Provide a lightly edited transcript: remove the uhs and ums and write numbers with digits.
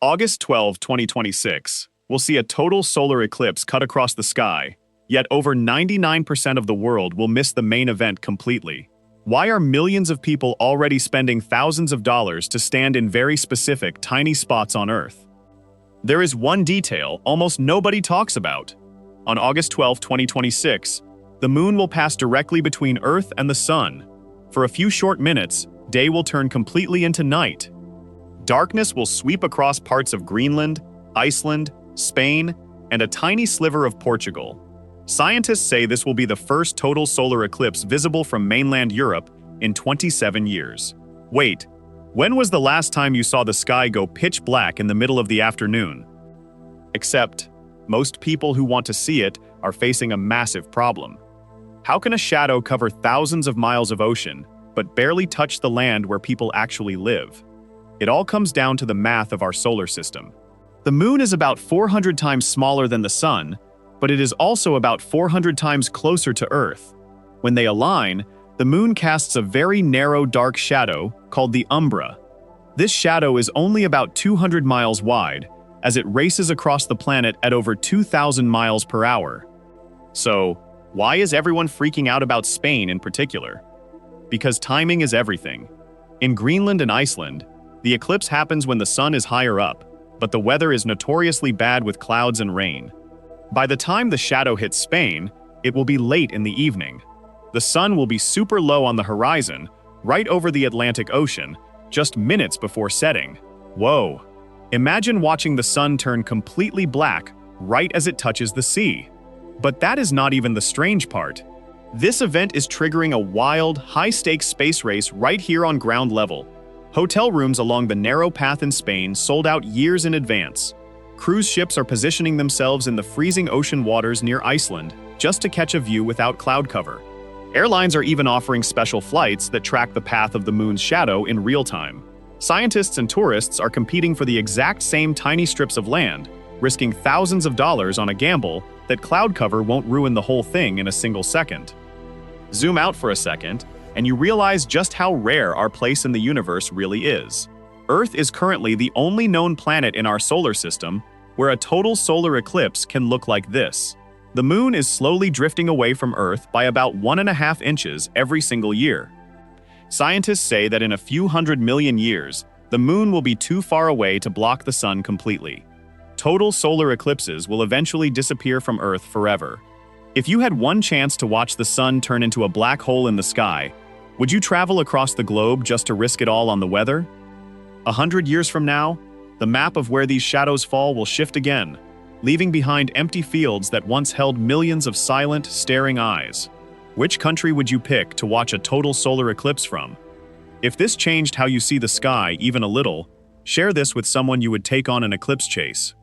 August 12, 2026, we'll see a total solar eclipse cut across the sky, yet over 99% of the world will miss the main event completely. Why are millions of people already spending thousands of dollars to stand in very specific, tiny spots on Earth? There is one detail almost nobody talks about. On August 12, 2026, the moon will pass directly between Earth and the sun. For a few short minutes, day will turn completely into night. Darkness will sweep across parts of Greenland, Iceland, Spain, and a tiny sliver of Portugal. Scientists say this will be the first total solar eclipse visible from mainland Europe in 27 years. Wait, when was the last time you saw the sky go pitch black in the middle of the afternoon? Except, most people who want to see it are facing a massive problem. How can a shadow cover thousands of miles of ocean, but barely touch the land where people actually live? It all comes down to the math of our solar system. The moon is about 400 times smaller than the sun, but it is also about 400 times closer to Earth. When they align, the moon casts a very narrow dark shadow called the umbra. This shadow is only about 200 miles wide, as it races across the planet at over 2,000 miles per hour. So, why is everyone freaking out about Spain in particular? Because timing is everything. In Greenland and Iceland, the eclipse happens when the sun is higher up, but the weather is notoriously bad with clouds and rain. By the time the shadow hits Spain, it will be late in the evening. The sun will be super low on the horizon, right over the Atlantic Ocean, just minutes before setting. Whoa! Imagine watching the sun turn completely black right as it touches the sea. But that is not even the strange part. This event is triggering a wild, high-stakes space race right here on ground level. Hotel rooms along the narrow path in Spain sold out years in advance. Cruise ships are positioning themselves in the freezing ocean waters near Iceland just to catch a view without cloud cover. Airlines are even offering special flights that track the path of the moon's shadow in real time. Scientists and tourists are competing for the exact same tiny strips of land, risking thousands of dollars on a gamble that cloud cover won't ruin the whole thing in a single second. Zoom out for a second, and you realize just how rare our place in the universe really is. Earth is currently the only known planet in our solar system where a total solar eclipse can look like this. The moon is slowly drifting away from Earth by about 1.5 inches every single year. Scientists say that in a few 100 million years, the moon will be too far away to block the sun completely. Total solar eclipses will eventually disappear from Earth forever. If you had one chance to watch the sun turn into a black hole in the sky, would you travel across the globe just to risk it all on the weather? 100 years from now, the map of where these shadows fall will shift again, leaving behind empty fields that once held millions of silent, staring eyes. Which country would you pick to watch a total solar eclipse from? If this changed how you see the sky even a little, share this with someone you would take on an eclipse chase.